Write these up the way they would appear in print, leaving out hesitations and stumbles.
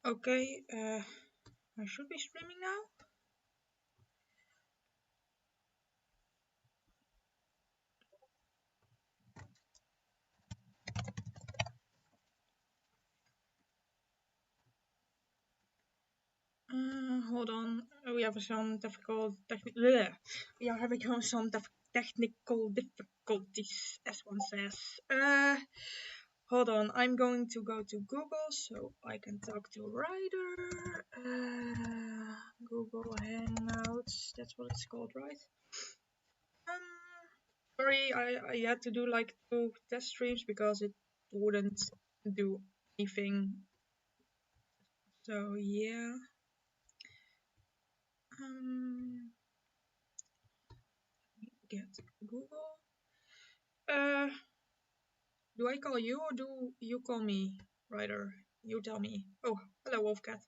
Okay, I should be streaming now. Hold on. We have some we are having some technical difficulties, as one says. Hold on. I'm going to go to Google so I can talk to Ryder. Google Hangouts. That's what it's called, right? Sorry, I had to do like 2 test streams because it wouldn't do anything. So yeah. Get Google. Do I call you or do you call me, Ryder? You tell me. Oh, hello, Wolfcat.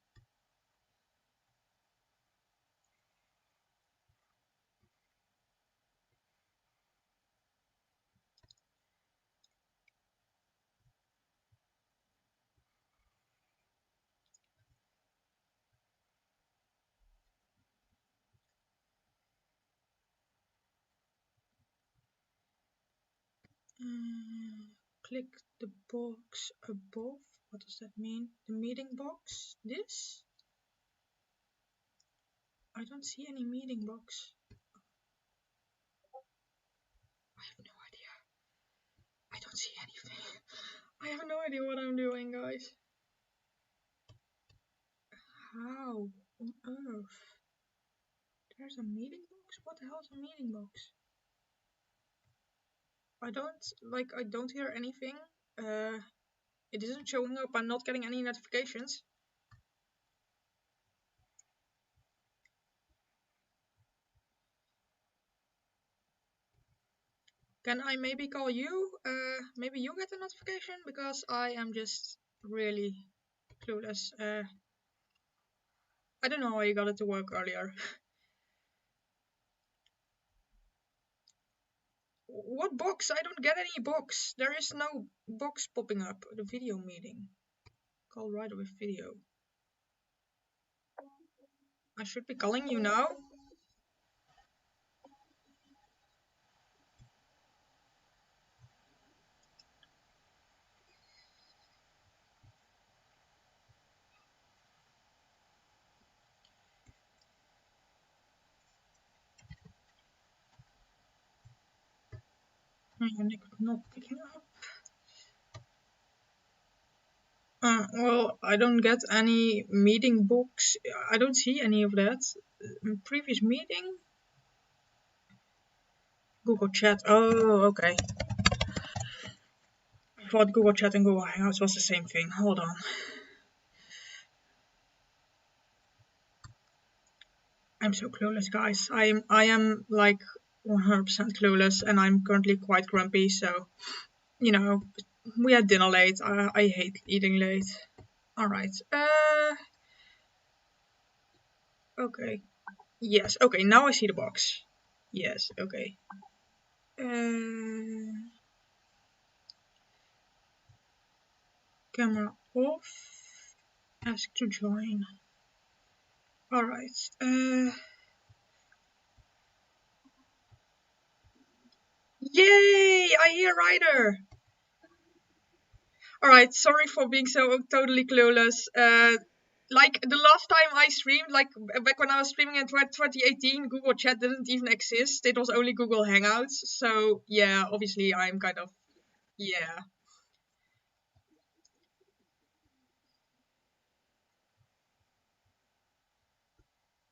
Click the box above. What does that mean? The meeting box? This? I don't see any meeting box. I have no idea. I don't see anything. I have no idea what I'm doing, guys. How on earth? There's a meeting box? What the hell is a meeting box? I don't hear anything. It isn't showing up. I'm not getting any notifications. Can I maybe call you? Maybe you get a notification because I am just really clueless. I don't know how you got it to work earlier. What box? I don't get any box. There is no box popping up. The video meeting. Call Ryder with video. I should be calling you now. Not picking up. Well, I don't get any meeting box. I don't see any of that. Previous meeting? Google Chat. Oh, okay. I thought Google Chat and Google Hangouts was the same thing. Hold on. I'm so clueless, guys. I am like 100% clueless, and I'm currently quite grumpy. So, you know, we had dinner late. I hate eating late. All right. Okay. Yes. Okay. Now I see the box. Yes. Okay. Camera off. Ask to join. All right. Yay! I hear Ryder. All right, sorry for being so totally clueless. Like the last time I streamed, like back when I was streaming in 2018, Google Chat didn't even exist. It was only Google Hangouts. So yeah, obviously I'm kind of, yeah.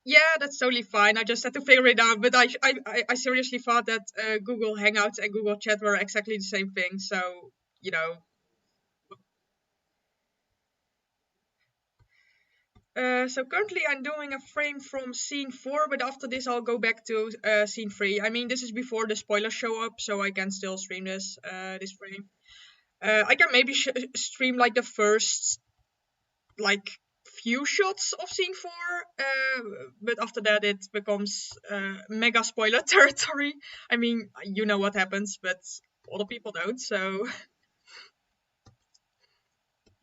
Yeah, that's totally fine. I just had to figure it out. But I seriously thought that Google Hangouts and Google Chat were exactly the same thing. So, you know. So currently I'm doing a frame from scene 4, but after this I'll go back to scene 3. I mean, this is before the spoilers show up, so I can still stream this frame. I can maybe stream like the first like few shots of scene 4, but after that it becomes mega spoiler territory. I mean, you know what happens, but other people don't, so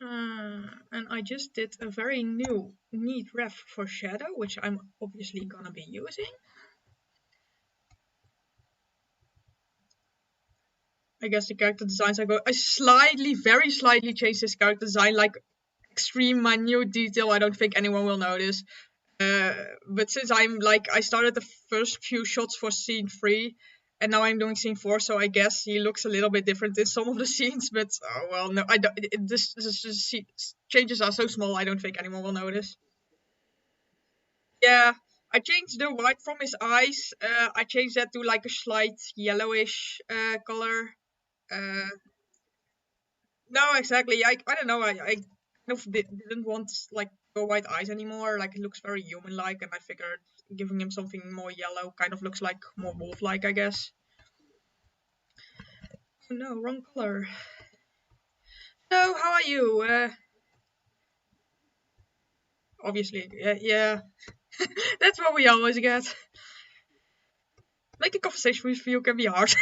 And I just did a very neat ref for shadow, which I'm obviously gonna be using. I guess the character designs I very slightly changed this character design, like extreme minute detail. I don't think anyone will notice. But since I started the first few shots for scene 3, and now I'm doing scene 4, so I guess he looks a little bit different in some of the scenes. But oh well, no, I don't. Changes are so small. I don't think anyone will notice. Yeah, I changed the white from his eyes. I changed that to like a slight yellowish color. Uh, no, exactly. I don't know. I kind of didn't want like go white eyes anymore. Like it looks very human-like, and I figured giving him something more yellow kind of looks like more wolf-like, I guess. Oh no, wrong color. So how are you? Obviously, yeah. That's what we always get. Making conversation with you can be hard.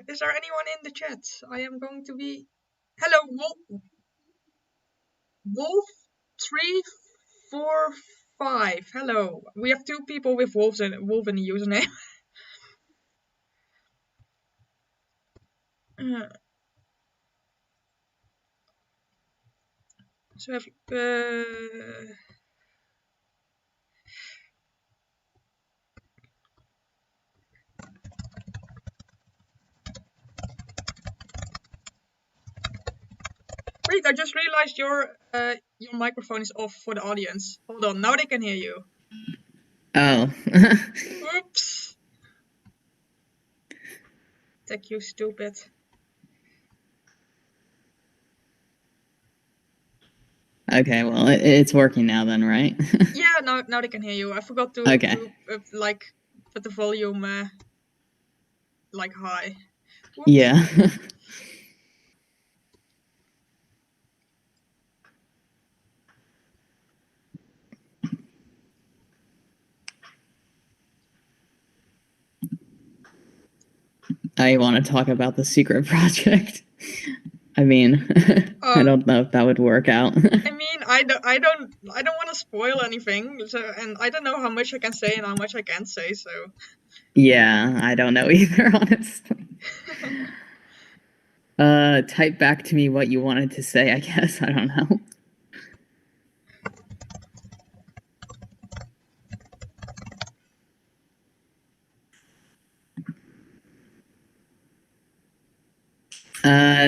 Is there anyone in the chat? I am going to be. Hello, Wolf345. Hello. We have 2 people with wolf in the username. Uh, so have wait, I just realized your microphone is off for the audience. Hold on, now they can hear you. Oh. Oops. Tech you stupid. Okay, well, it's working now then, right? Yeah, now they can hear you. I forgot to Okay. like put the volume like high. Whoops. Yeah. I want to talk about the secret project. I mean, I don't know if that would work out. I mean, I don't want to spoil anything, so and I don't know how much I can say and how much I can't say. So yeah, I don't know either, honestly. Type back to me what you wanted to say, I guess. I don't know.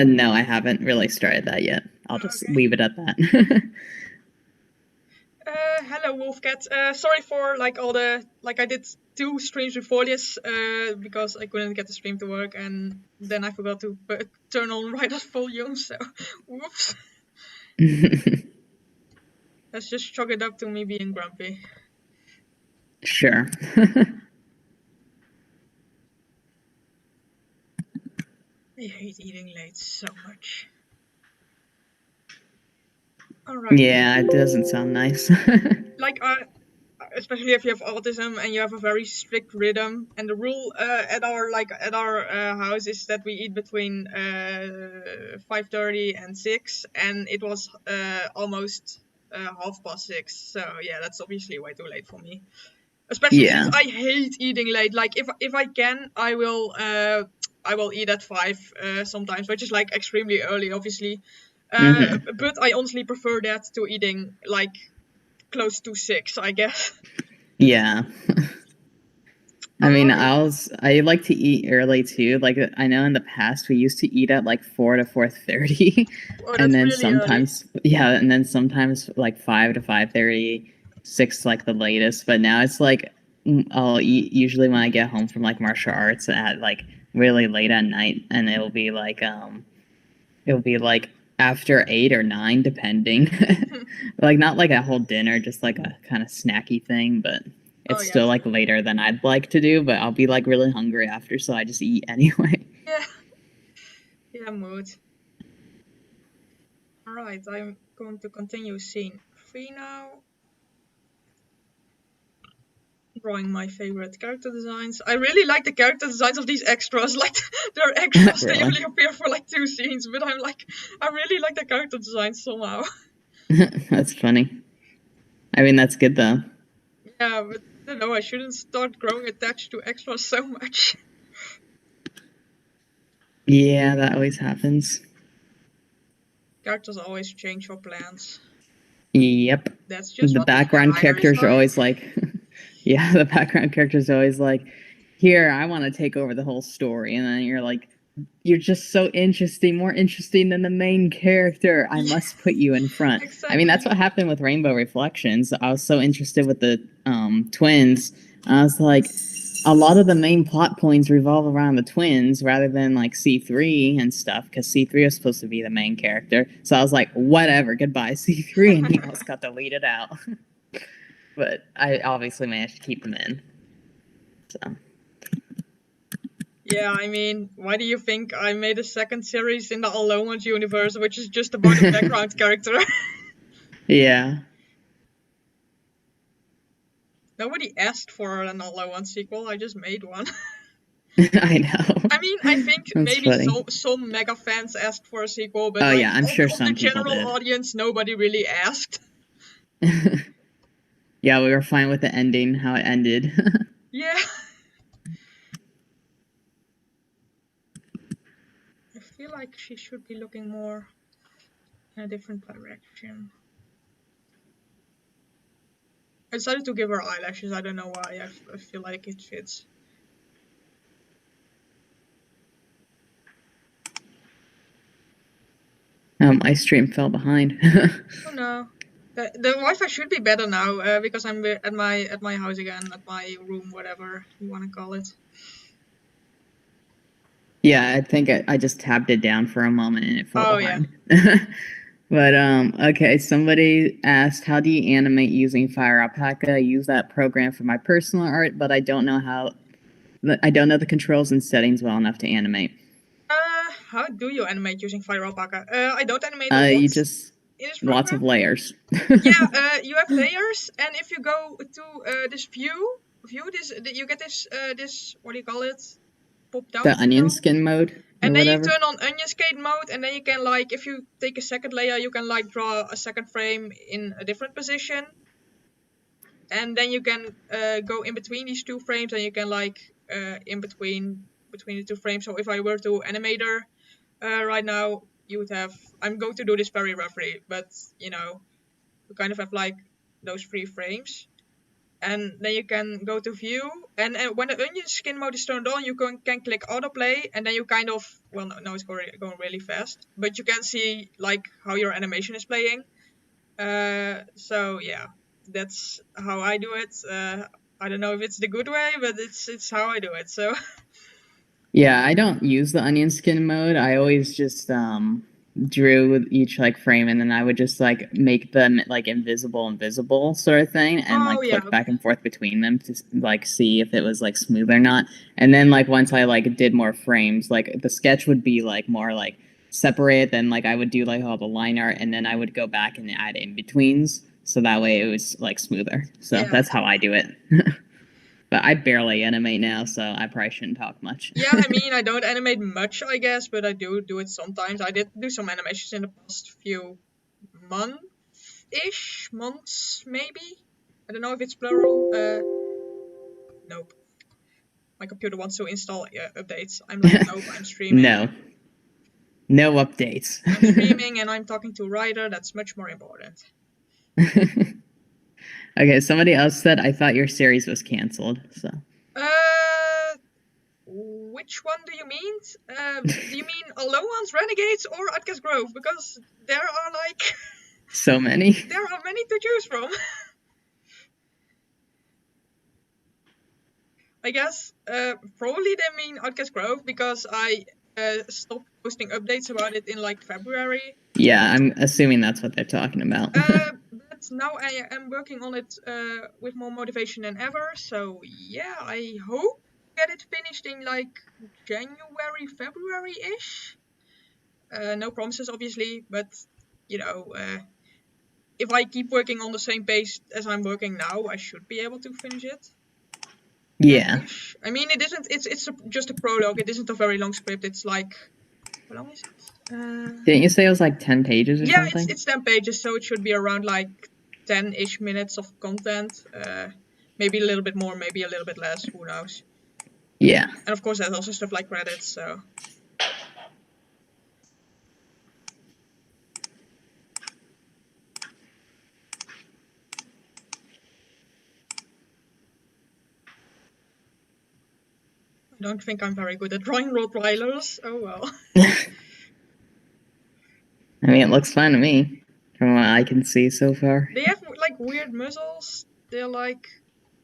No, I haven't really started that yet. I'll just leave it at that. Hello, Wolfcat. Sorry for like all the I did 2 streams before this because I couldn't get the stream to work, and then I forgot to turn on Ryder's volume. So, whoops. Let's just chalk it up to me being grumpy. Sure. I hate eating late so much. Alright. Yeah, it doesn't sound nice. Like, especially if you have autism and you have a very strict rhythm, and the rule at our house is that we eat between 5:30 and 6, and it was almost 6:30. So yeah, that's obviously way too late for me. Especially since I hate eating late. Like if I can, I will eat at 5 sometimes, which is like extremely early, obviously. But I honestly prefer that to eating like close to 6, I guess. Yeah. I mean, I like to eat early too. Like I know in the past we used to eat at like 4 to 4:30, and then really sometimes and then sometimes like 5 to 5:30, 6 like the latest. But now it's like I'll eat usually when I get home from like martial arts at like really late at night, and it'll be like after 8 or 9 depending. Like not like a whole dinner, just like a kind of snacky thing, but it's still like later than I'd like to do, but I'll be like really hungry after, so I just eat anyway. Yeah, mood. Alright, I'm going to continue scene 3 now. Drawing my favorite character designs. I really like the character designs of these extras. Like, they're extras, they Really? only appear for like 2 scenes, but I'm like, I really like the character designs somehow. That's funny. I mean, that's good though. Yeah, but I don't know, I shouldn't start growing attached to extras so much. Yeah, that always happens. Characters always change your plans. Yep. That's just The what background designers characters are like. always like, yeah, the background characters are always like, here, I want to take over the whole story. And then you're like, you're just so interesting, more interesting than the main character. I must put you in front. Exactly. I mean, that's what happened with Rainbow Reflections. I was so interested with the twins. I was like, a lot of the main plot points revolve around the twins rather than like C3 and stuff, because C3 was supposed to be the main character. So I was like, whatever, goodbye C3, and he almost got deleted out. But I obviously managed to keep them in. So. Yeah, I mean, why do you think I made a second series in the Alone universe, which is just about a background character? Yeah. Nobody asked for an Alone sequel, I just made one. I know. I mean, I think That's maybe funny. some mega fans asked for a sequel, but Oh like, yeah, I'm sure of some the people general did. audience, nobody really asked. Yeah, we were fine with the ending, how it ended. Yeah. I feel like she should be looking more in a different direction. I decided to give her eyelashes, I don't know why, I feel like it fits. My stream fell behind. Oh no. The Wi-Fi should be better now, because I'm at my house again, at my room, whatever you want to call it. Yeah, I think I just tabbed it down for a moment and it fell behind. Yeah. But okay, somebody asked, how do you animate using Fire Alpaca? I use that program for my personal art, but I don't know the controls and settings well enough to animate. How do you animate using Fire Alpaca? I don't animate a lot. You just lots of layers. Yeah, you have layers, and if you go to this view, you get this, what do you call it? Pop down. The onion skin mode. And then whatever. you turn on onion skin mode, and then you can like, if you take a second layer, you can like draw a second frame in a different position. And then you can go in between these 2 frames, and you can like in between the 2 frames. So if I were to animate her right now, you would have, I'm going to do this very roughly, but you know, you kind of have like those 3 frames. And then you can go to view, and when the onion skin mode is turned on, you can click autoplay, and then you kind of, well, no, it's going really fast, but you can see like how your animation is playing. So yeah, that's how I do it. I don't know if it's the good way, but it's how I do it. So yeah, I don't use the onion skin mode. I always just drew with each like frame, and then I would just like make them like invisible sort of thing, and like click back and forth between them to like see if it was like smooth or not. And then like once I like did more frames, like the sketch would be like more like separated, then like I would do like all the line art, and then I would go back and add in betweens, so that way it was like smoother. So that's how I do it. But I barely animate now, so I probably shouldn't talk much. Yeah, I mean, I don't animate much, I guess, but I do it sometimes. I did do some animations in the past few months, maybe? I don't know if it's plural. Nope. My computer wants to install updates. I'm like, nope, I'm streaming. No updates. I'm streaming and I'm talking to Ryder. That's much more important. Okay, somebody else said, I thought your series was canceled, so. Which one do you mean? Do you mean Alohan's Renegades or Outcast Grove? Because there are like... so many? There are many to choose from. I guess probably they mean Outcast Grove, because I stopped posting updates about it in like February. Yeah, I'm assuming that's what they're talking about. But now I am working on it with more motivation than ever. So yeah, I hope to get it finished in like January, February-ish. No promises, obviously, but you know, if I keep working on the same pace as I'm working now, I should be able to finish it. Yeah. I mean, it isn't. It's just a prologue. It isn't a very long script. It's like, how long is it? Didn't you say it was like 10 pages or Yeah, something? it's 10 pages, so it should be around like 10-ish minutes of content. Maybe a little bit more, maybe a little bit less. Who knows? Yeah. And of course, there's also stuff like credits. So. I don't think I'm very good at drawing Rottweilers. Oh well. I mean, it looks fine to me, from what I can see so far. They have like weird muzzles. They're like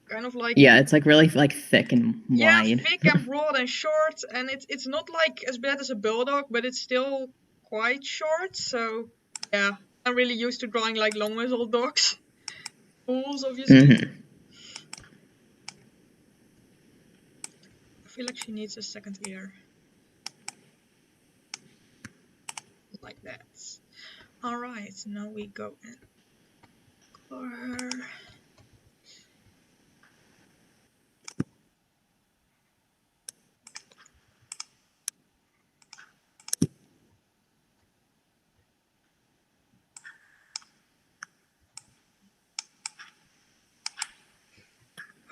kind of like Yeah, it's like really like thick and wide. thick and broad and short, and it's not like as bad as a bulldog, but it's still quite short. So yeah, I'm really used to drawing like long muzzled dogs. Bulls, obviously. Mm-hmm. I feel like she needs a second ear. Like that. Alright, now we go and color her.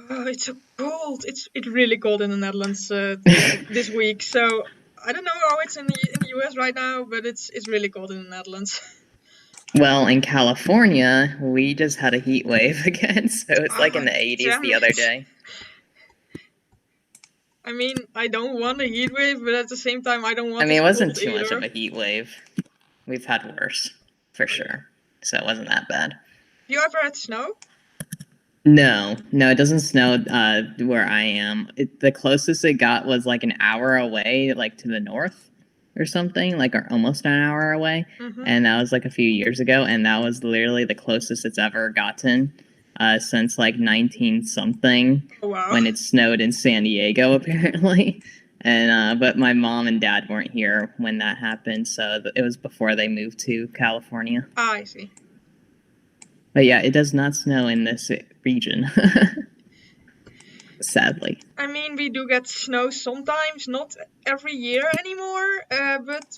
Oh, it's so cold. It's really cold in the Netherlands this week. So I don't know how it's in the US right now, but it's really cold in the Netherlands. Well, in California, we just had a heat wave again, so it's like in the 80s the other day. I mean, I don't want a heat wave, but at the same time, I don't want. I mean, it wasn't too much of a heat wave. We've had worse, for sure. So it wasn't that bad. Have you ever had snow? No, it doesn't snow where I am. The closest it got was like an hour away, like to the north or something, like almost an hour away. Mm-hmm. And that was like a few years ago, and that was literally the closest it's ever gotten since like 19-something. Oh, wow. When it snowed in San Diego, apparently. And but my mom and dad weren't here when that happened, so it was before they moved to California. Ah, I see. But yeah, it does not snow in this region. Sadly. I mean, we do get snow sometimes, not every year anymore, but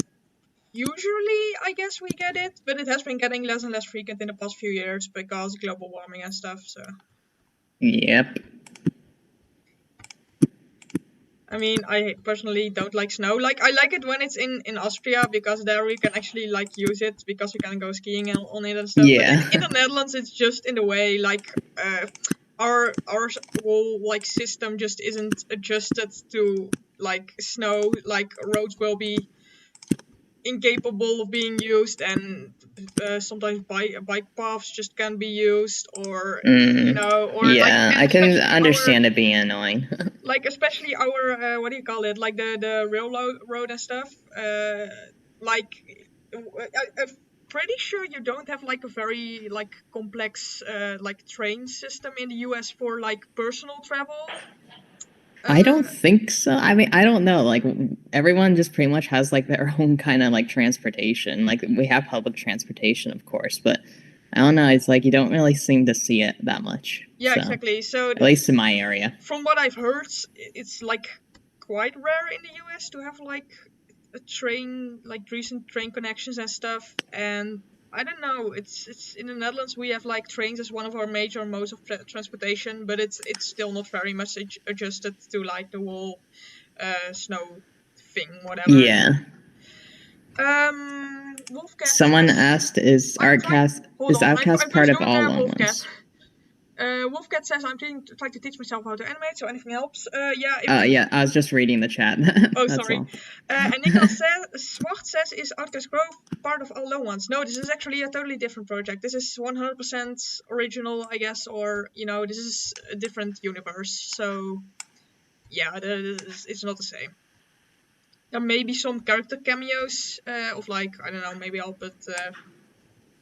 usually I guess we get it. But it has been getting less and less frequent in the past few years because global warming and stuff, so. Yep. I mean, I personally don't like snow. Like, I like it when it's in Austria, because there we can actually, like, use it, because we can go skiing on it and stuff. Yeah. But in the Netherlands, it's just in the way, like, our whole, like, system just isn't adjusted to, like, snow. Like, roads will be incapable of being used, and sometimes bike paths just can't be used, or you know, or yeah, like, I can understand it being annoying. Like, especially our what do you call it? Like the railroad and stuff. Like, I'm pretty sure you don't have like a very like complex like train system in the US for like personal travel. I don't think so. I mean, I don't know. Like, everyone just pretty much has like their own kind of like transportation. Like, we have public transportation, of course, but I don't know. It's like you don't really seem to see it that much. Yeah, so, exactly. So at least in my area. From what I've heard, it's like quite rare in the US to have like a train, like recent train connections and stuff. And I don't know. It's in the Netherlands we have like trains as one of our major modes of transportation, but it's still not very much adjusted to like the whole snow thing, whatever. Yeah. Wolfcat. Someone asked, "Is Outcast part of all long ones?" Wolfcat says, "I'm trying to teach myself how to animate, so anything helps." Yeah, I was just reading the chat. Oh, sorry. And Nicholas Swart says, "Is Outcast Grove part of All Lone Ones?" No, this is actually a totally different project. This is 100% original, I guess, or, you know, this is a different universe. So, yeah, it's not the same. There may be some character cameos of, like, I don't know, maybe I'll put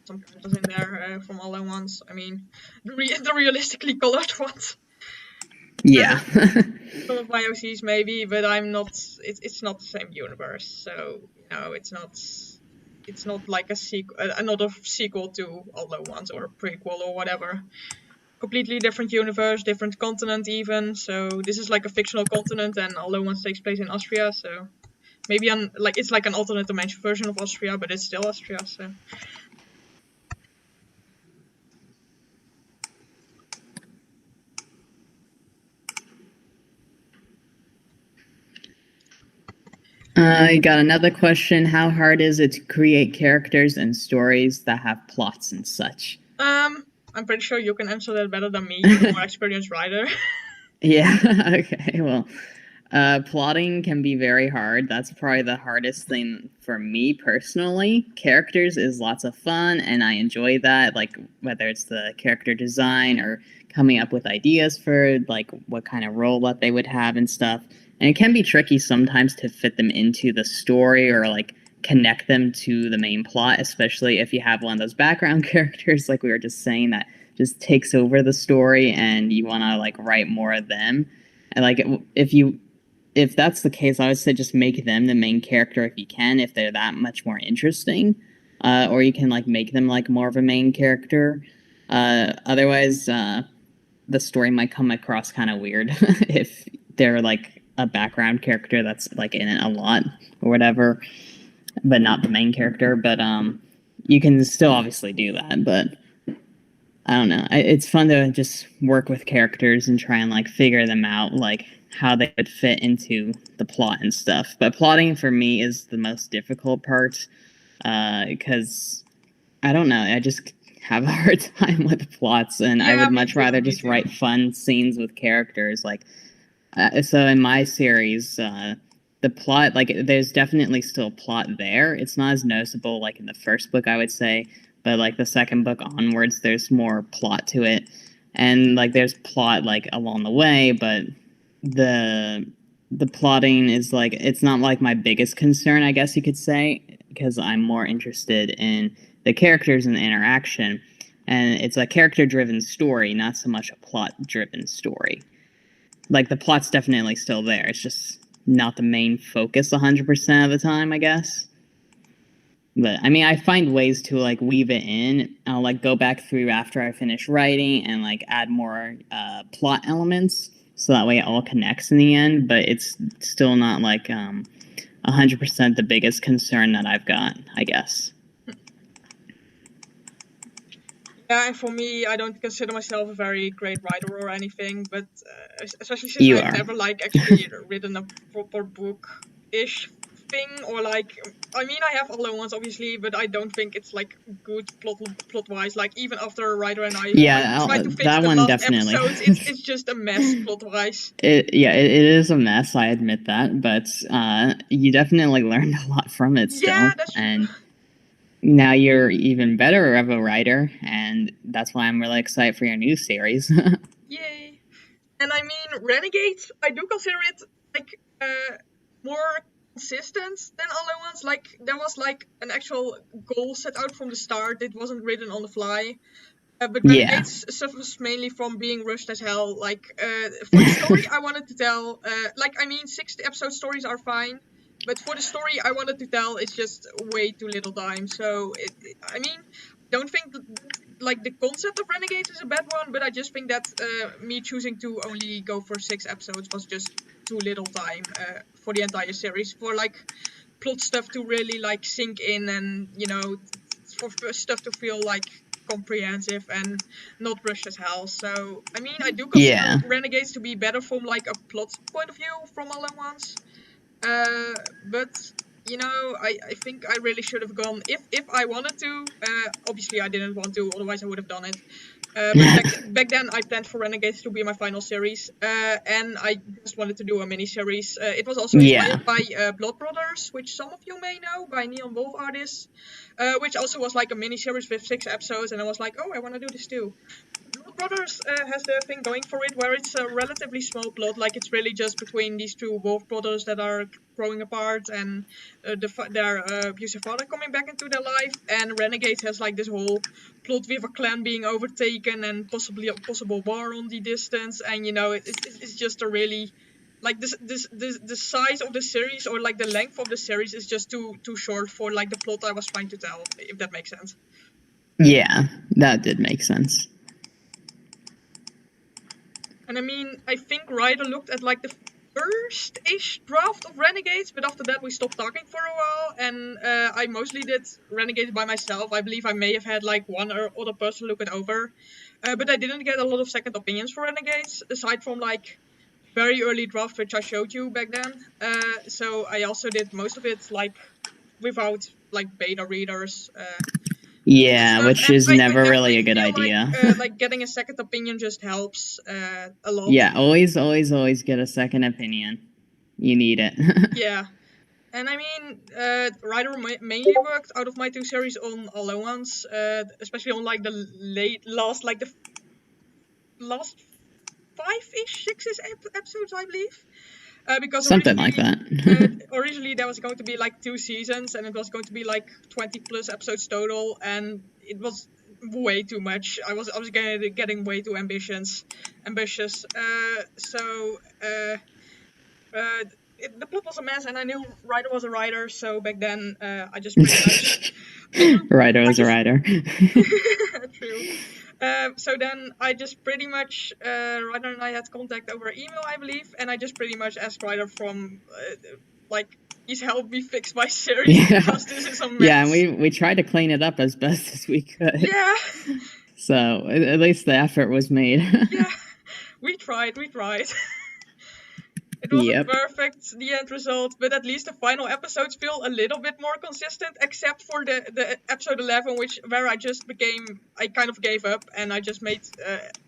some characters in there from All Lone Ones. I mean, the realistically colored ones. Yeah. Some of my OCs maybe, but I'm not. It's not the same universe, so you know, it's not like a sequel, another sequel to All Lone Ones or a prequel or whatever. completely different universe, different continent even. So this is like a fictional continent, and although one takes place in Austria, so maybe it's like an alternate dimension version of Austria, but it's still Austria. So I got another question. How hard is it to create characters and stories that have plots and such? I'm pretty sure you can answer that better than me. You're a more experienced writer. Yeah, okay, well, plotting can be very hard. That's probably the hardest thing for me personally. Characters is lots of fun, and I enjoy that, like, whether it's the character design or coming up with ideas for, like, what kind of role that they would have and stuff. And it can be tricky sometimes to fit them into the story or, like, connect them to the main plot, especially if you have one of those background characters, like we were just saying, that just takes over the story and you want to like write more of them. And like if that's the case, I would say just make them the main character if you can, if they're that much more interesting. Or you can like make them like more of a main character. Otherwise, the story might come across kind of weird if they're like a background character that's like in it a lot or whatever, but not the main character. But you can still obviously do that, but I don't know. It's fun to just work with characters and try and like figure them out, like how they would fit into the plot and stuff. But plotting for me is the most difficult part because I don't know. I just have a hard time with plots, and I would much rather just write fun scenes with characters. Like, so in my series, the plot, like, there's definitely still plot there. It's not as noticeable like in the first book, I would say. But like the second book onwards, there's more plot to it, and like there's plot like along the way. But the plotting is like, it's not like my biggest concern, I guess you could say, because I'm more interested in the characters and the interaction, and it's a character-driven story, not so much a plot-driven story. Like the plot's definitely still there. It's just not the main focus 100% of the time, I guess. But I mean, I find ways to like weave it in. I'll like go back through after I finish writing and like add more plot elements, so that way it all connects in the end. But it's still not like 100% the biggest concern that I've got, I guess. Yeah, and for me, I don't consider myself a very great writer or anything, but especially since I've never like actually written a proper book-ish thing, or like, I mean, I have other ones obviously, but I don't think it's like good plot-wise. Like even after a writer and I try to fix the last definitely. Episodes, it's just a mess plot-wise. It is a mess. I admit that, but you definitely learned a lot from it still. Yeah, that's true. And now you're even better of a writer, and that's why I'm really excited for your new series. Yay! And I mean, Renegades, I do consider it like more consistent than other ones. Like there was like an actual goal set out from the start. It wasn't written on the fly. But Renegades suffers mainly from being rushed as hell. Like for the story I wanted to tell, like I mean, 60-episode stories are fine. But for the story I wanted to tell, it's just way too little time. So, I mean, don't think like the concept of Renegades is a bad one, but I just think that me choosing to only go for 6 episodes was just too little time for the entire series. For like plot stuff to really like sink in, and you know, for stuff to feel like comprehensive and not rushed as hell. So, I mean, I do consider Renegades to be better from like a plot point of view from all at once. But you know, I think I really should have gone if I wanted to. Obviously I didn't want to, otherwise I would have done it. But back then I planned for Renegades to be my final series, and I just wanted to do a mini series. It was also inspired by Blood Brothers, which some of you may know, by Neon Wolf artists, which also was like a mini series with 6 episodes, and I was like, oh, I want to do this too. Blood Brothers has the thing going for it where it's a relatively small plot, like it's really just between these two wolf brothers that are growing apart, and their abusive father coming back into their life. And Renegades has like this whole plot with a clan being overtaken and possibly a possible war on the distance, and you know, it's just a really like the size of the series, or like the length of the series, is just too short for like the plot I was trying to tell, if that makes sense. Yeah, that did make sense. And I mean, I think Ryder looked at like the first-ish draft of Renegades, but after that we stopped talking for a while, and I mostly did Renegades by myself. I believe I may have had like one or other person look it over, but I didn't get a lot of second opinions for Renegades, aside from like very early draft, which I showed you back then. So I also did most of it like without like beta readers. Yeah, Stuff. which And is I never really definitely a good feel idea. like getting a second opinion just helps a lot. Yeah, always get a second opinion. You need it. Yeah. And I mean, Ryder mainly worked out of my two series on Allowance, especially on like the last 5-ish, 6-ish episodes, I believe. Because something like that. Originally there was going to be like 2 seasons, and it was going to be like 20 plus episodes total, and it was way too much. I was getting way too ambitious. The plot was a mess, and I knew Ryder was a writer, so back then I just pretty much Ryder was a writer. True. So then I just pretty much Ryder and I had contact over email, I believe, and I just pretty much asked Ryder from please help me fix my series because this is a mess. Yeah, and we tried to clean it up as best as we could. Yeah. So at least the effort was made. Yeah, we tried. It wasn't perfect, the end result, but at least the final episodes feel a little bit more consistent, except for the episode 11, where I kind of gave up, and I just made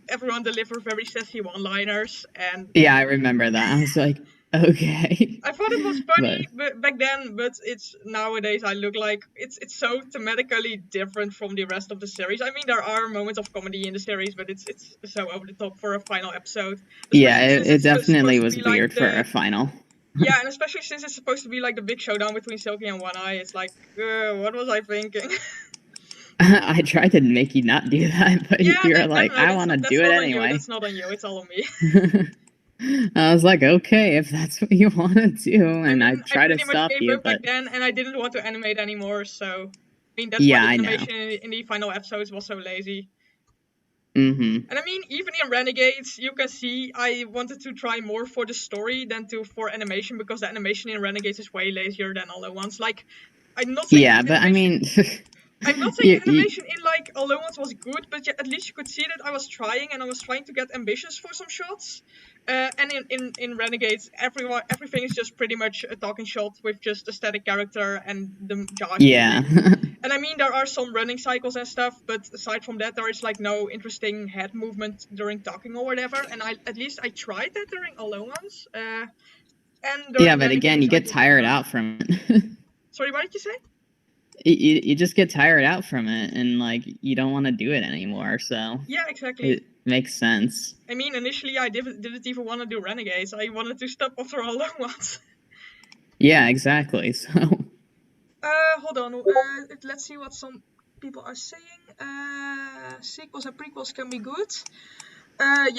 everyone deliver very sassy one-liners. And yeah, I remember that. I was like, okay. I thought it was funny back then, but nowadays I look like it's so thematically different from the rest of the series. I mean, there are moments of comedy in the series, but it's so over the top for a final episode. Yeah, it definitely was weird for a final. Yeah, and especially since it's supposed to be like the big showdown between Silky and One Eye, it's like, what was I thinking? I tried to make you not do that, but you're like, I want to do it anyway. That's not on you, it's all on me. I was like, okay, if that's what you want to do, and I tried to stop you, but then, and I didn't want to animate anymore, so I mean that's why the animation in the final episodes was so lazy. Mm-hmm. And I mean, even in Renegades, you can see I wanted to try more for the story than for animation, because the animation in Renegades is way lazier than All at Once. Like, I'm not saying but I mean, I'm not saying animation in like All at Once was good, but at least you could see that I was trying, and I was trying to get ambitious for some shots. And in Renegades, everything is just pretty much a talking shot with just a static character and the Josh. Yeah. And I mean, there are some running cycles and stuff, but aside from that, there is like no interesting head movement during talking or whatever. And I tried that during All at Once. But again, you get tired out from it. Sorry, what did you say? You just get tired out from it, and like you don't want to do it anymore. So yeah, exactly. It makes sense. I mean, initially I didn't even want to do Renegades. I wanted to stop after All at Once. Yeah, exactly. So. Hold on. Let's see what some people are saying. Sequels and prequels can be good. I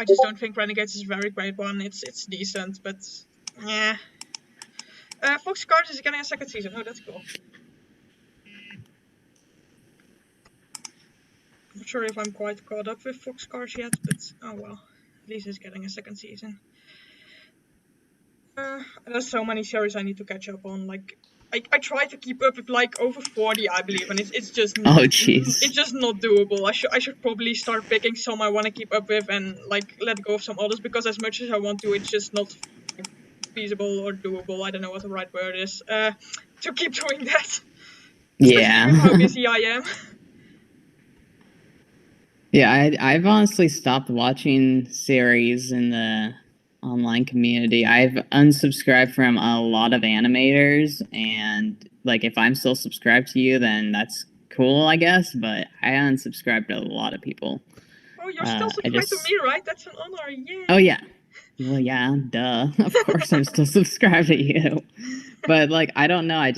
just don't think Renegades is a very great one. It's decent, but yeah. Fox Cars is getting a second season. Oh, that's cool. Not sure if I'm quite caught up with Fox Cars yet, but oh well. At least it's getting a second season. There's so many series I need to catch up on. Like, I try to keep up with like over 40, I believe, and it's just not, it's just not doable. I should probably start picking some I want to keep up with and like let go of some others, because as much as I want to, it's just not feasible or doable. I don't know what the right word is. To keep doing that. Yeah. With how busy I am. Yeah, I've honestly stopped watching series in the online community. I've unsubscribed from a lot of animators, and like if I'm still subscribed to you, then that's cool, I guess, but I unsubscribed to a lot of people. Oh, you're still subscribed to me, right? That's an honor, yeah. Oh yeah. Well, yeah, duh. Of course I'm still subscribed to you. But like I don't know,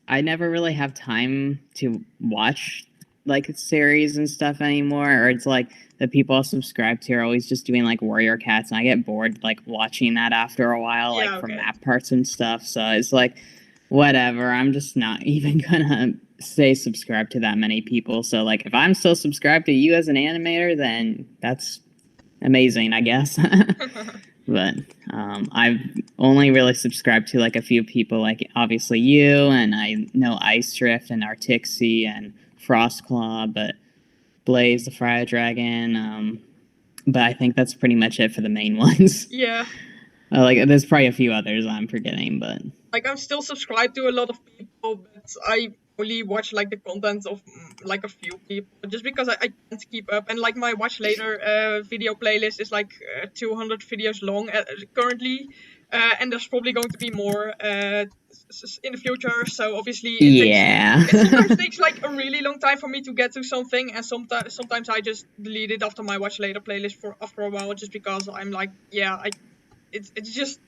I never really have time to watch like series and stuff anymore, or it's like the people I subscribe to are always just doing like Warrior Cats, and I get bored like watching that after a while, from map parts and stuff. So it's like, whatever, I'm just not even gonna stay subscribed to that many people. So like if I'm still subscribed to you as an animator, then that's amazing, I guess. But I've only really subscribed to like a few people, like obviously you, and I know Ice Drift and Artixie and Frostclaw, but Blaze the Fire Dragon. But I think that's pretty much it for the main ones. Yeah. Like there's probably a few others I'm forgetting, but like I'm still subscribed to a lot of people, but I only watch like the content of like a few people just because I can't keep up. And like my watch later video playlist is like 200 videos long currently, and there's probably going to be more in the future. So obviously it sometimes takes like a really long time for me to get to something, and sometimes I just delete it after my watch later playlist after a while just because I'm like, yeah, it's just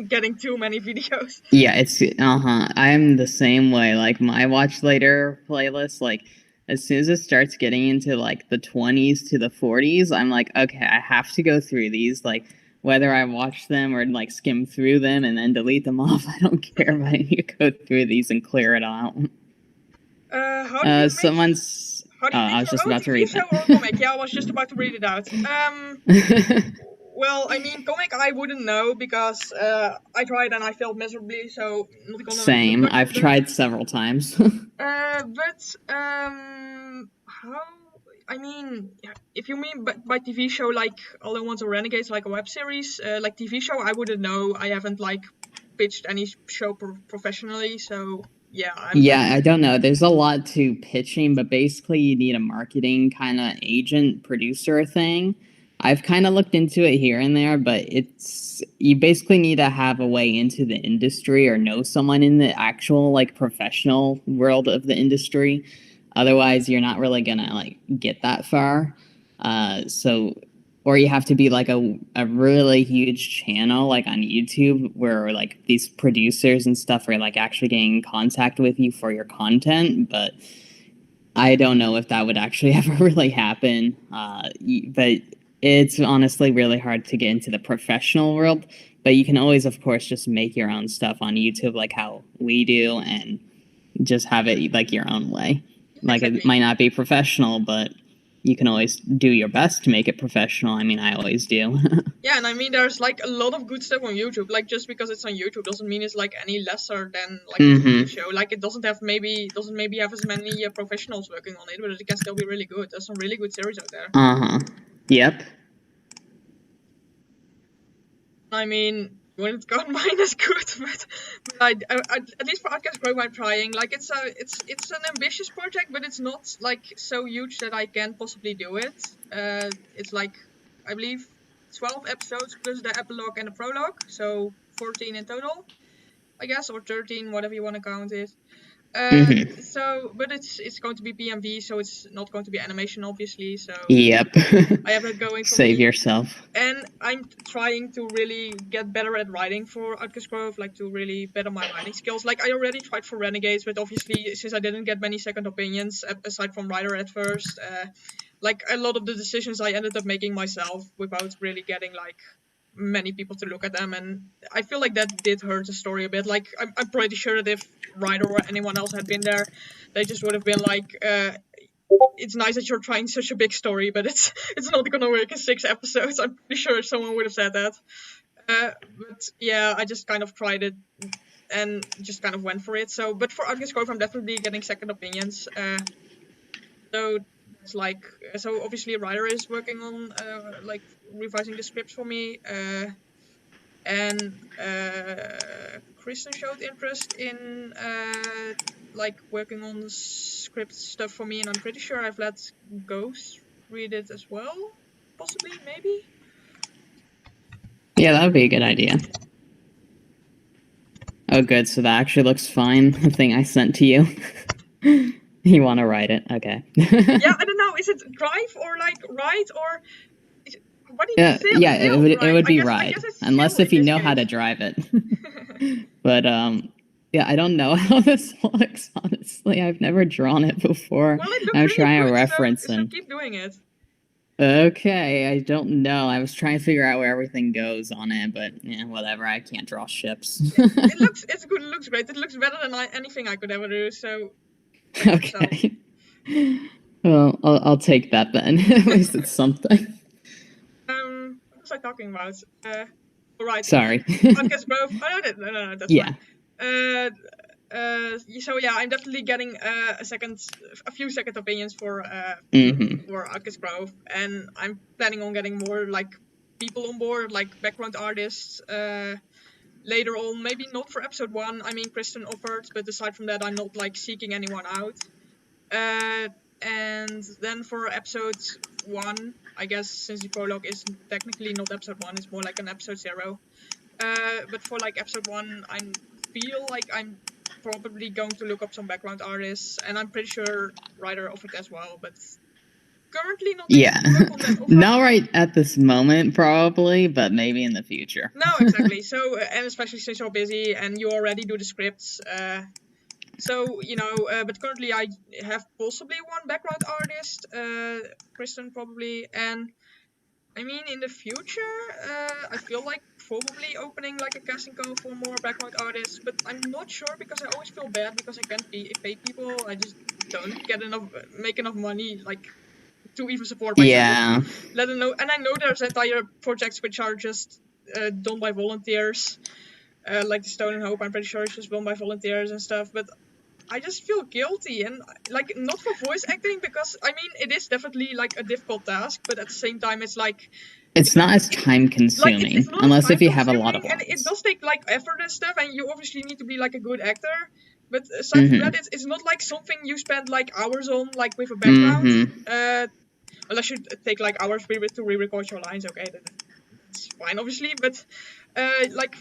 getting too many videos. Yeah, it's I'm the same way. Like my watch later playlist, like as soon as it starts getting into like the 20s to the 40s, I'm like, okay, I have to go through these. Like whether I watch them or like skim through them and then delete them off, I don't care. But I need to go through these and clear it out. How do you someone's I was just about to read that. Or comic? Yeah, I was just about to read it out. Well, I mean, comic I wouldn't know because I tried and I failed miserably, so not gonna. Same. I've tried several times. But how? I mean, if you mean by TV show, like All I Want Are Renegades, like a web series, like TV show, I wouldn't know. I haven't like pitched any show professionally, so yeah. I don't know. There's a lot to pitching, but basically you need a marketing kind of agent producer thing. I've kind of looked into it here and there, but you basically need to have a way into the industry or know someone in the actual like professional world of the industry. Otherwise, you're not really gonna like get that far. Or you have to be like a really huge channel like on YouTube where like these producers and stuff are like actually getting in contact with you for your content. But I don't know if that would actually ever really happen. But it's honestly really hard to get into the professional world, but you can always, of course, just make your own stuff on YouTube like how we do and just have it like your own way. Like it might not be professional, but you can always do your best to make it professional. I mean, I always do. Yeah, and I mean, there's like a lot of good stuff on YouTube. Like just because it's on YouTube doesn't mean it's like any lesser than like a TV show. Like it doesn't maybe have as many professionals working on it, but it can still be really good. There's some really good series out there. Yep. I mean, wouldn't count mine as good, but I at least for Outcast Grove I'm trying. Like it's an ambitious project, but it's not like so huge that I can possibly do it. It's like I believe 12 episodes plus the epilogue and the prologue, so 14 in total, I guess, or 13, whatever you want to count it. So, but it's going to be PMV, so it's not going to be animation, obviously. So yep, I have that going. Save yourself. And I'm trying to really get better at writing for Outcast Grove, like to really better my writing skills. Like I already tried for Renegades, but obviously since I didn't get many second opinions aside from Ryder at first, like a lot of the decisions I ended up making myself without really getting like many people to look at them, and I feel like that did hurt the story a bit. Like I'm pretty sure that if Ryder or anyone else had been there, they just would have been like, it's nice that you're trying such a big story, but it's not gonna work in 6 episodes. I'm pretty sure someone would have said that. But yeah, I just kind of tried it and just kind of went for it. So, but for Outcast Grove, I'm definitely getting second opinions. So it's like, so obviously Ryder is working on like revising the scripts for me, and Kristen showed interest in like working on script stuff for me, and I'm pretty sure I've let Ghost read it as well, possibly, maybe. Yeah, that would be a good idea. Oh, good. So that actually looks fine. The thing I sent to you. You want to write it? Okay. Yeah, I don't know. Is it drive or like write or? What do you say? Yeah, it would be ride, unless if you know how to drive it. But yeah, I don't know how this looks. Honestly, I've never drawn it before. Well, it I'm trying to reference so keep doing it. Okay, I don't know. I was trying to figure out where everything goes on it, but yeah, whatever. I can't draw ships. It's good. It looks great. It looks better than anything I could ever do. So. Okay. Well, I'll take that then. At least it's something. was I talking about? Right. Sorry. Outcast Grove. Oh, no, that's Yeah. fine. So yeah, I'm definitely getting a few second opinions for Outcast Grove, and I'm planning on getting more like people on board, like background artists. Later on, maybe not for episode 1. I mean, Kristen offered, but aside from that, I'm not like seeking anyone out. And then for episode 1, I guess since the prologue is technically not episode 1, it's more like an episode 0. But for like episode 1, I feel like I'm probably going to look up some background artists, and I'm pretty sure Ryder offered as well, but currently not able to work on that offer. Not right at this moment, probably, but maybe in the future. No, exactly. So, and especially since you're busy and you already do the scripts, so, but currently I have possibly one background artist, Kristen probably, and I mean, in the future, I feel like probably opening like a casting call for more background artists, but I'm not sure because I always feel bad because I can't pay people. I just don't make enough money, like, to even support myself. Yeah. Let them know, and I know there's entire projects which are just done by volunteers, like the Stone and Hope. I'm pretty sure it's just done by volunteers and stuff, but I just feel guilty, and like not for voice acting because I mean it is definitely like a difficult task, but at the same time it's like it's not as time consuming, like, unless if you have a lot of lines. And it does take like effort and stuff, and you obviously need to be like a good actor. But aside from that, it's not like something you spend like hours on, like with a background. Unless you take like hours to re-record your lines, okay, that's fine, obviously. But like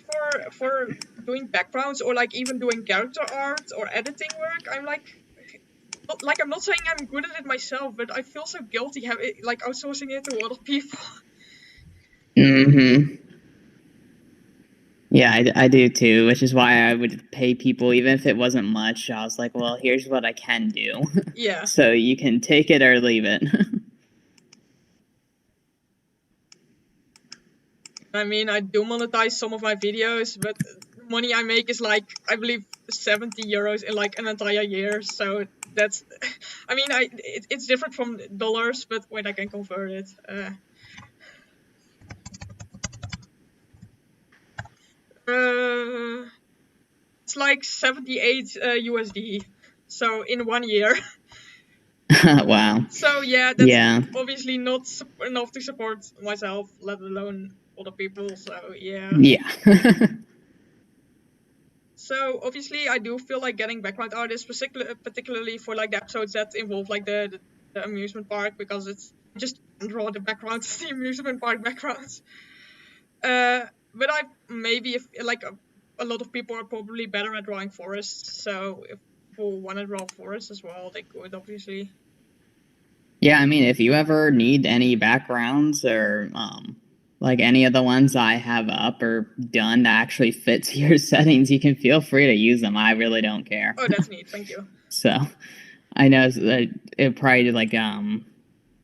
for doing backgrounds or like even doing character art or editing work, I'm I'm not saying I'm good at it myself, but I feel so guilty like outsourcing it to other people. Yeah, I do too, which is why I would pay people even if it wasn't much. I was like, well, here's what I can do. Yeah. So you can take it or leave it. I mean, I do monetize some of my videos, but the money I make is like, I believe, 70 euros in like an entire year. So that's, I mean, it's different from dollars, but wait, I can convert it. It's like 78 USD. So in 1 year. Wow. So yeah, that's obviously not enough to support myself, let alone other people. So yeah. Yeah. So obviously I do feel like getting background artists, particularly for like the episodes that involve like the amusement park, because it's just draw the backgrounds of the amusement park backgrounds. But I maybe if like a lot of people are probably better at drawing forests, so if people want to draw forests as well, they could obviously. Yeah, I mean, if you ever need any backgrounds or like any of the ones I have up or done that actually fits your settings, you can feel free to use them. I really don't care. Oh, that's neat. Thank you. So, I know it probably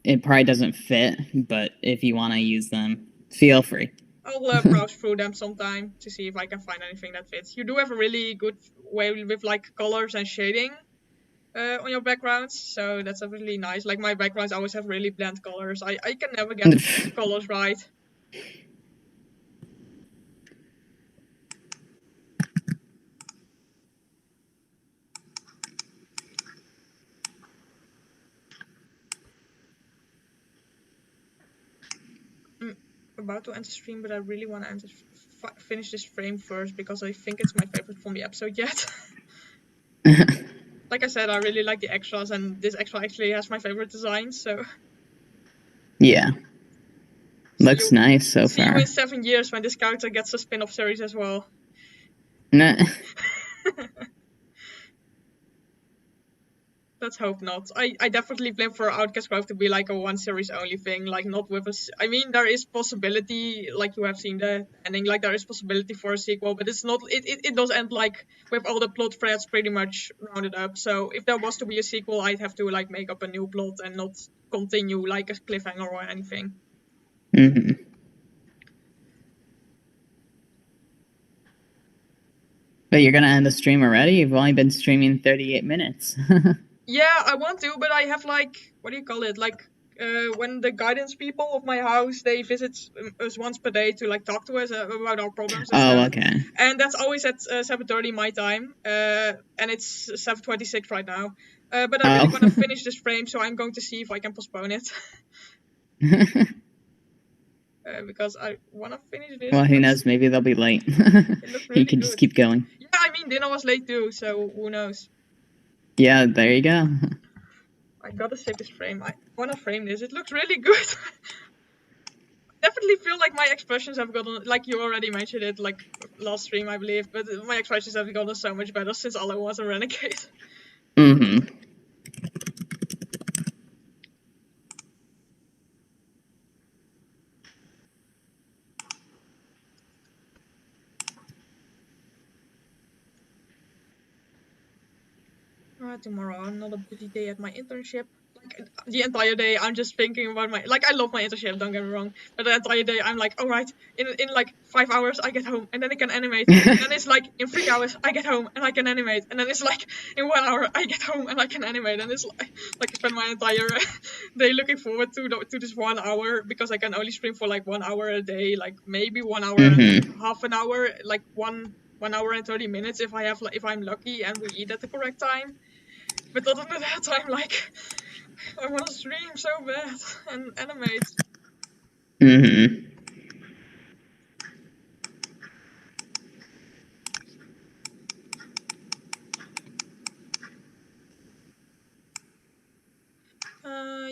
it probably doesn't fit, but if you want to use them, feel free. I'll browse through them sometime to see if I can find anything that fits. You do have a really good way with like colors and shading on your backgrounds, so that's really nice. Like my backgrounds always have really bland colors. I can never get the colors right. I'm about to enter stream, but I really want to finish this frame first because I think it's my favorite from the episode yet. Like I said, I really like the extras, and this extra actually has my favorite design, so. Yeah. Looks nice so far. See you in 7 years when this character gets a spin-off series as well. Nah. Let's hope not. I definitely plan for Outcast Grove to be like a one series only thing, like not with I mean, there is possibility, like you have seen the ending, like there is possibility for a sequel, but it's not. It does end like with all the plot threads pretty much rounded up. So if there was to be a sequel, I'd have to like make up a new plot and not continue like a cliffhanger or anything. But you're gonna end the stream already? You've only been streaming 38 minutes. Yeah, I want to, but I have like, what do you call it? Like when the guidance people of my house, they visit us once per day to like talk to us about our problems and stuff. okay. And that's always at 7:30 my time, and it's 7:26 right now. But I really want to finish this frame, so I'm going to see if I can postpone it. Because I want to finish this. Well, who knows? Maybe they'll be late. Really You can just keep going. Yeah, I mean, dinner was late too, so who knows? Yeah, there you go. I gotta save this frame. I wanna frame this. It looks really good. Definitely feel like my expressions have gotten, like you already mentioned it, like last stream I believe, but my expressions have gotten so much better since all I was a renegade. Mm-hmm. Tomorrow another busy day at my internship. Like the entire day I'm just thinking about my, like I love my internship, don't get me wrong, but the entire day I'm like, alright, in like 5 hours I get home and then I can animate, and then it's like in 3 hours I get home and I can animate, and then it's like in 1 hour I get home and I can animate, and it's like I spend my entire day looking forward to this 1 hour, because I can only stream for like 1 hour a day, like maybe 1 hour and half an hour, like 1 hour and 30 minutes if I have, like, if I'm lucky and we eat at the correct time. But other than that, I'm like, I want to stream so bad and animate. Mm-hmm.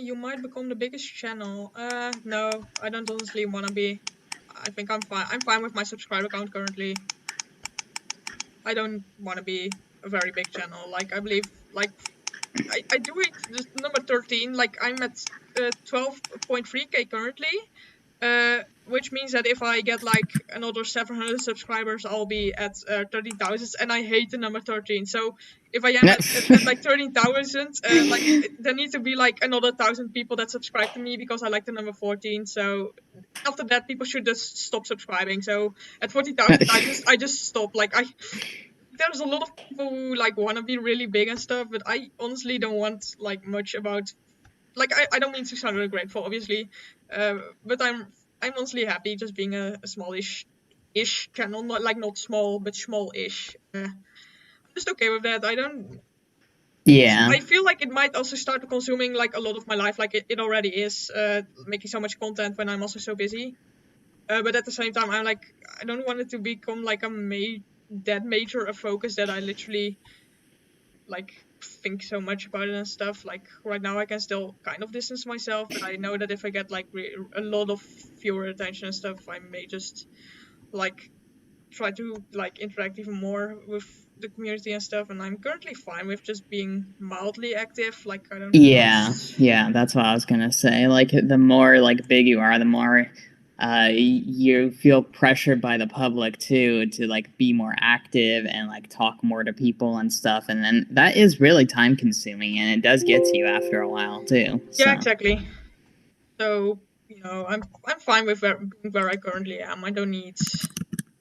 You might become the biggest channel. No, I don't honestly want to be. I think I'm fine. I'm fine with my subscriber count currently. I don't want to be a very big channel. Like, I believe, like, I do it, this number 13, like, I'm at 12.3k currently, which means that if I get, like, another 700 subscribers, I'll be at 13,000, and I hate the number 13, so if I am at like 13,000, like, there need to be, like, another 1,000 people that subscribe to me, because I like the number 14, so after that, people should just stop subscribing, so at 40,000, I just stop, like, there's a lot of people who like want to be really big and stuff, but I honestly don't want like much about, like, I don't mean to sound ungrateful, obviously, but I'm honestly happy just being a smallish channel, not small, but small-ish. I'm just okay with that. I don't. Yeah. I feel like it might also start consuming like a lot of my life, like it already is, making so much content when I'm also so busy. But at the same time, I'm like, I don't want it to become like that major a focus that I literally like think so much about it and stuff. Like right now I can still kind of distance myself, but I know that if I get like a lot of viewer attention and stuff, I may just like try to like interact even more with the community and stuff, and I'm currently fine with just being mildly active. Like, I don't. Yeah, that's what I was gonna say. Like, the more like big you are, the more you feel pressured by the public too to like be more active and like talk more to people and stuff, and then that is really time consuming, and it does get to you after a while too. Yeah, exactly. So, you know, I'm fine with where I currently am. I don't need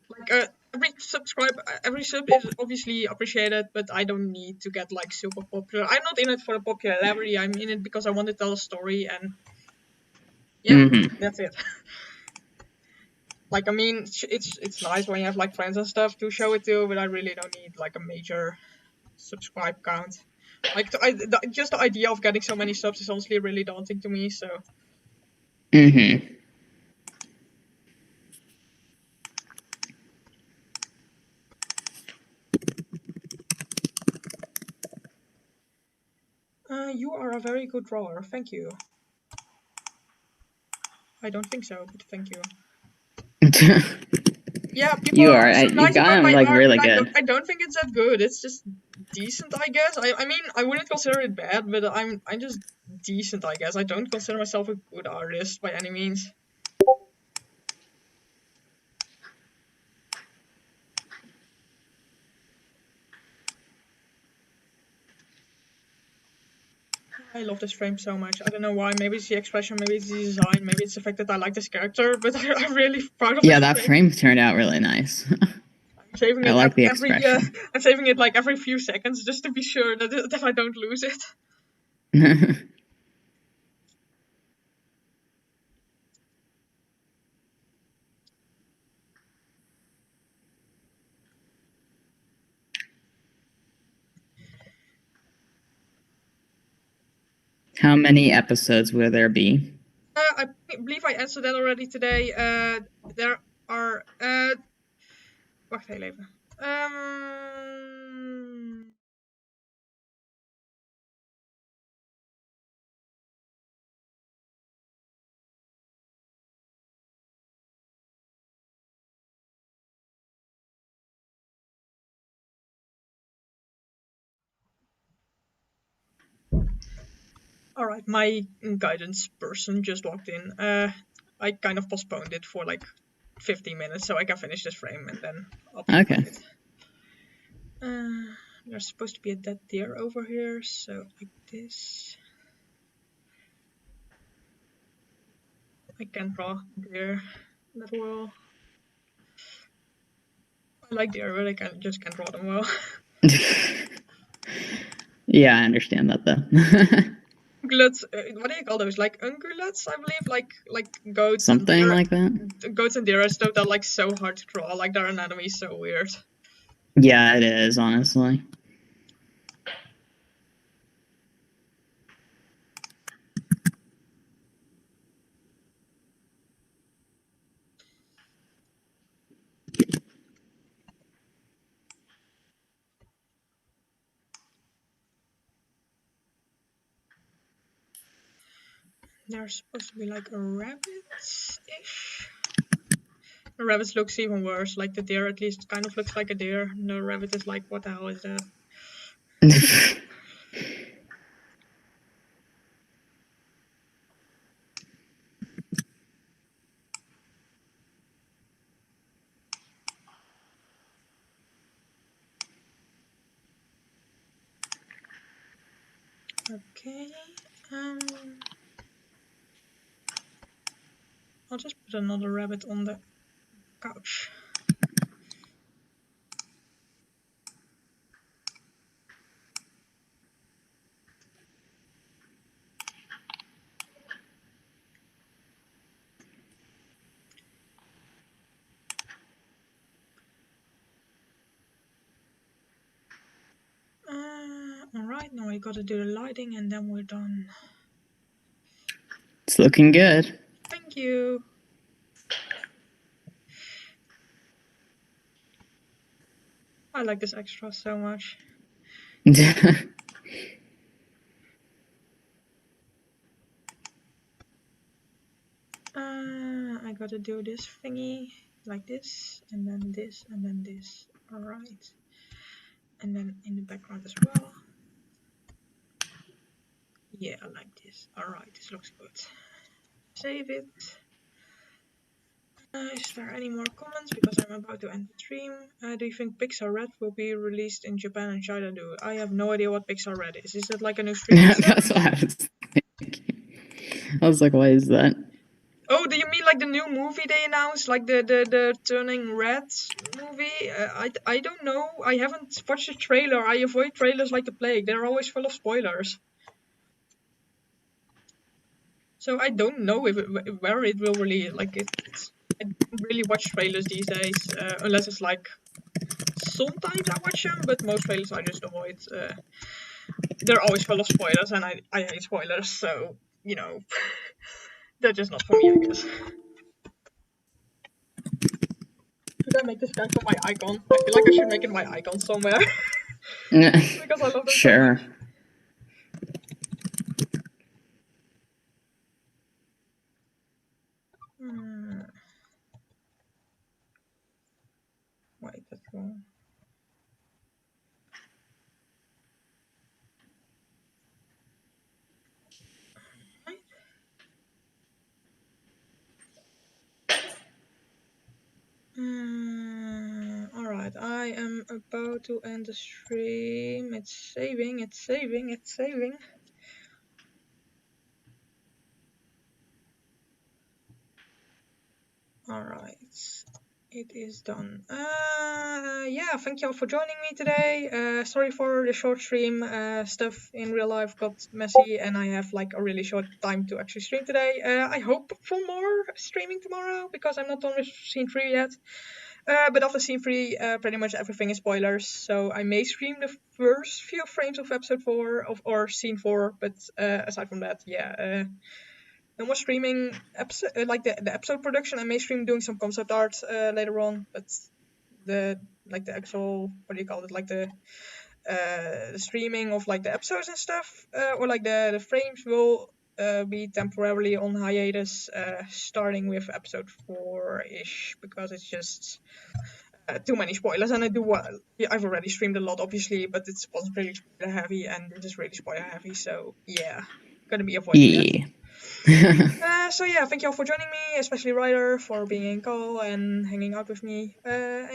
like every sub is obviously appreciated, but I don't need to get like super popular. I'm not in it for the popularity. I'm in it because I want to tell a story, and yeah, that's it. Like, I mean, it's nice when you have like friends and stuff to show it to, but I really don't need like a major subscribe count. Like, just the idea of getting so many subs is honestly really daunting to me. So. You are a very good drawer. Thank you. I don't think so, but thank you. Yeah, people you are are. so nice You got about him my like art, really but good. I don't think it's that good. It's just decent, I guess. I mean, I wouldn't consider it bad, but I'm just decent, I guess. I don't consider myself a good artist by any means. I love this frame so much. I don't know why. Maybe it's the expression, maybe it's the design, maybe it's the fact that I like this character, but I'm really proud of it. Yeah, that frame turned out really nice. I'm saving it I like the expression. I'm saving it like every few seconds just to be sure that I don't lose it. How many episodes will there be? I believe I answered that already today. There are... wacht heel even. Alright, my guidance person just logged in. I kind of postponed it for like 15 minutes so I can finish this frame and then I'll play it. There's supposed to be a dead deer over here, so like this. I can draw deer that well. I like deer, but I just can't draw them well. Yeah, I understand that though. Ungulates, what do you call those? Like ungulates, I believe, like goats. Something and deer. like that. Goats and deer and stuff that are like so hard to draw. Like their anatomy is so weird. Yeah, it is, honestly. There's supposed to be like a rabbit-ish. The rabbit looks even worse. Like the deer at least kind of looks like a deer. The rabbit is like, what the hell is that? Okay. I'll just put another rabbit on the couch. Alright, now we gotta do the lighting and then we're done. It's looking good. Thank you. I like this extra so much. I gotta do this thingy like this, and then this, and then this. Alright. And then in the background as well. Yeah, I like this. Alright, this looks good. Save it. Is there any more comments? Because I'm about to end the stream. Do you think Pixar Red will be released in Japan and China? I have no idea what Pixar Red is. Is it like a new streaming That's what I was thinking. I was like, why is that? Oh, do you mean like the new movie they announced, like the Turning Red movie? I don't know. I haven't watched the trailer. I avoid trailers like the plague. They're always full of spoilers. So I don't know where it will release. Like I don't really watch trailers these days, unless it's like sometimes I watch them, but most trailers I just avoid. They're always full of spoilers, and I hate spoilers. So you know, they're just not for me, I guess. Should I make this guy for my icon? I feel like I should make it my icon somewhere. Because I love them sure. so much. Wait, that's wrong. Alright, I am about to end the stream. It's saving, it's saving, it's saving. Alright, it is done. Yeah, thank you all for joining me today. Sorry for the short stream. Stuff in real life got messy and I have like a really short time to actually stream today. I hope for more streaming tomorrow because I'm not on with Scene 3 yet. But after scene 3, pretty much everything is spoilers. So I may stream the first few frames of episode 4 or scene 4, but aside from that, yeah, no more streaming episode like the episode production. I may stream doing some concept art later on, but the actual, what do you call it, like the streaming of like the episodes and stuff, or like the frames will be temporarily on hiatus, starting with episode 4-ish, because it's just too many spoilers, and I've already streamed a lot, obviously, but it wasn't really spoiler heavy, and it is really spoiler heavy, so yeah, gonna be avoiding that. So yeah, thank you all for joining me, especially Ryder for being in call and hanging out with me. And yeah.